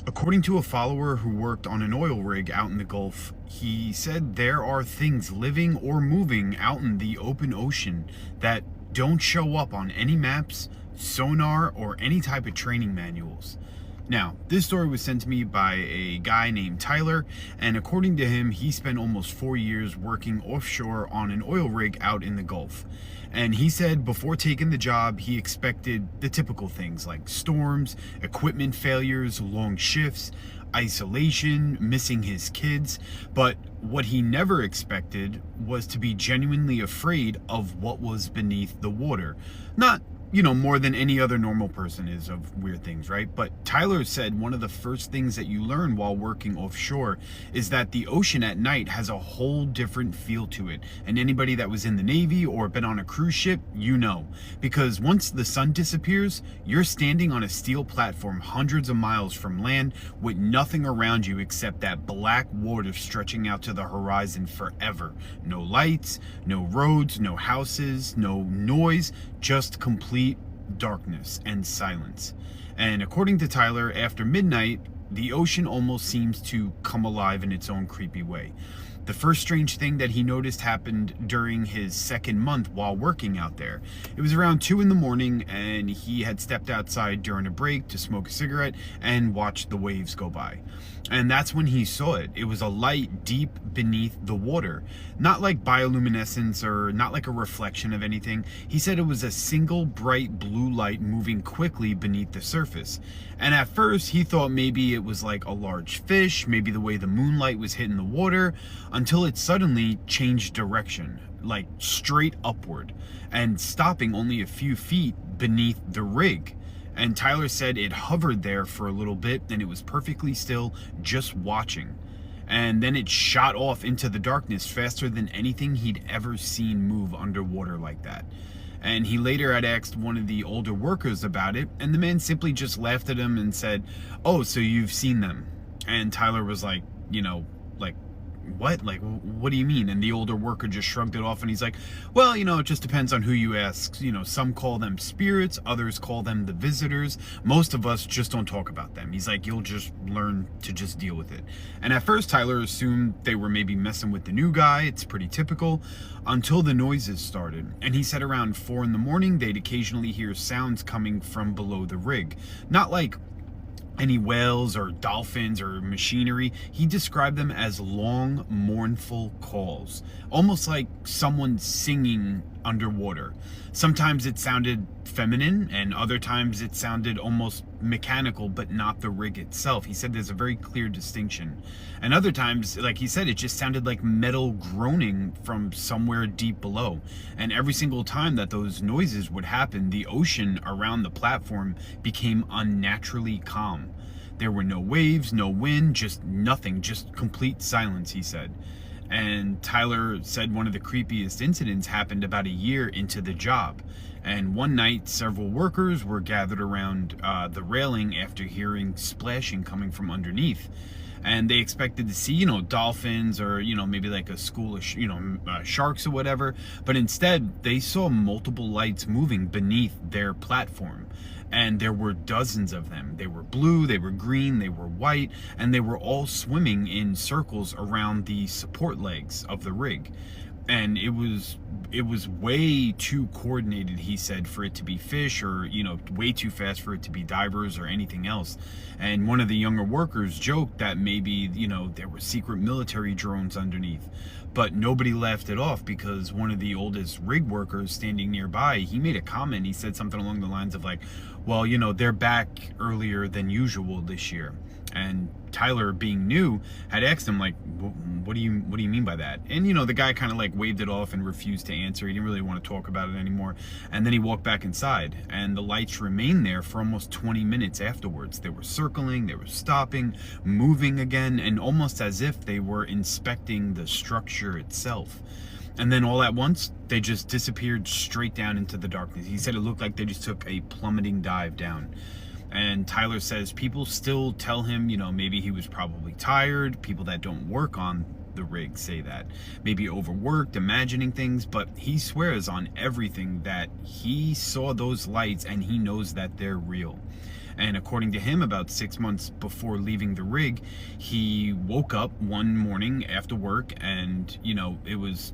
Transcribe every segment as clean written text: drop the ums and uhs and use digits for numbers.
According to a follower who worked on an oil rig out in the Gulf, he said there are things living or moving out in the open ocean that don't show up on any maps, sonar, or any type of training manuals. Now, this story was sent to me by a guy named Tyler, and according to him, he spent almost 4 years working offshore on an oil rig out in the Gulf. And he said before taking the job, he expected the typical things like storms, equipment failures, long shifts, isolation, missing his kids. But what he never expected was to be genuinely afraid of what was beneath the water. Not more than any other normal person is of weird things, right? But Tyler said one of the first things that you learn while working offshore is that the ocean at night has a whole different feel to it. And anybody that was in the Navy or been on a cruise ship, because once the sun disappears, you're standing on a steel platform hundreds of miles from land with nothing around you except that black water stretching out to the horizon forever. No lights, no roads, no houses, no noise, just complete darkness and silence. And according to Tyler, after midnight, the ocean almost seems to come alive in its own creepy way. The first strange thing that he noticed happened during his second month while working out there. It was around 2 in the morning, and he had stepped outside during a break to smoke a cigarette and watch the waves go by. And that's when he saw it. It was a light deep beneath the water. Not like bioluminescence or not like a reflection of anything. He said it was a single bright blue light moving quickly beneath the surface. And at first he thought maybe it was like a large fish, maybe the way the moonlight was hitting the water, until it suddenly changed direction, like straight upward, and stopping only a few feet beneath the rig. And Tyler said it hovered there for a little bit and it was perfectly still, just watching. And then it shot off into the darkness faster than anything he'd ever seen move underwater like that. And he later had asked one of the older workers about it, and the man simply just laughed at him and said, "Oh, so you've seen them?" And Tyler was like, what? Like, what do you mean? And the older worker just shrugged it off, and he's like, well, it just depends on who you ask. Some call them spirits, others call them the visitors. Most of us just don't talk about them. He's like, you'll just learn to just deal with it. And at first, Tyler assumed they were maybe messing with the new guy. It's pretty typical, until the noises started. And he said around 4 in the morning, they'd occasionally hear sounds coming from below the rig. Not like any whales or dolphins or machinery. He described them as long, mournful calls, almost like someone singing underwater. Sometimes it sounded feminine, and other times it sounded almost mechanical, but not the rig itself. He said there's a very clear distinction. And other times, like he said, it just sounded like metal groaning from somewhere deep below. And every single time that those noises would happen, the ocean around the platform became unnaturally calm. There were no waves, no wind, just nothing, just complete silence, he said. And Tyler said one of the creepiest incidents happened about a year into the job. And one night, several workers were gathered around the railing after hearing splashing coming from underneath. And they expected to see, dolphins or, maybe like a school of, sharks or whatever. But instead, they saw multiple lights moving beneath their platform. And there were dozens of them. They were blue, they were green, they were white, and they were all swimming in circles around the support legs of the rig. And it was way too coordinated, he said, for it to be fish, or way too fast for it to be divers or anything else. And one of the younger workers joked that maybe there were secret military drones underneath, but nobody laughed it off, because one of the oldest rig workers standing nearby, he made a comment. He said something along the lines of like, well, they're back earlier than usual this year. And Tyler, being new, had asked him, like, what do you mean by that? And the guy kind of like waved it off and refused to answer. He didn't really want to talk about it anymore. And then he walked back inside, and the lights remained there for almost 20 minutes afterwards. They were circling, they were stopping, moving again, and almost as if they were inspecting the structure itself. And then all at once, they just disappeared straight down into the darkness. He said it looked like they just took a plummeting dive down. And Tyler says people still tell him, maybe he was probably tired. People that don't work on the rig say that. Maybe overworked, imagining things, but he swears on everything that he saw those lights and he knows that they're real. And according to him, about 6 months before leaving the rig, he woke up one morning after work, and he was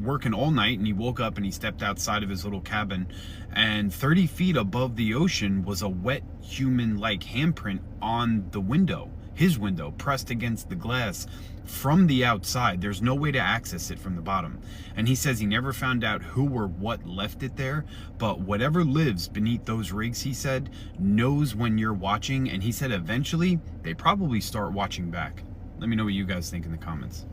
working all night, and he woke up and he stepped outside of his little cabin, and 30 feet above the ocean was a wet human-like handprint on the window, his window, pressed against the glass from the outside. There's no way to access it from the bottom. And he says he never found out who or what left it there, but whatever lives beneath those rigs, he said, knows when you're watching, and he said eventually they probably start watching back. Let me know what you guys think in the comments.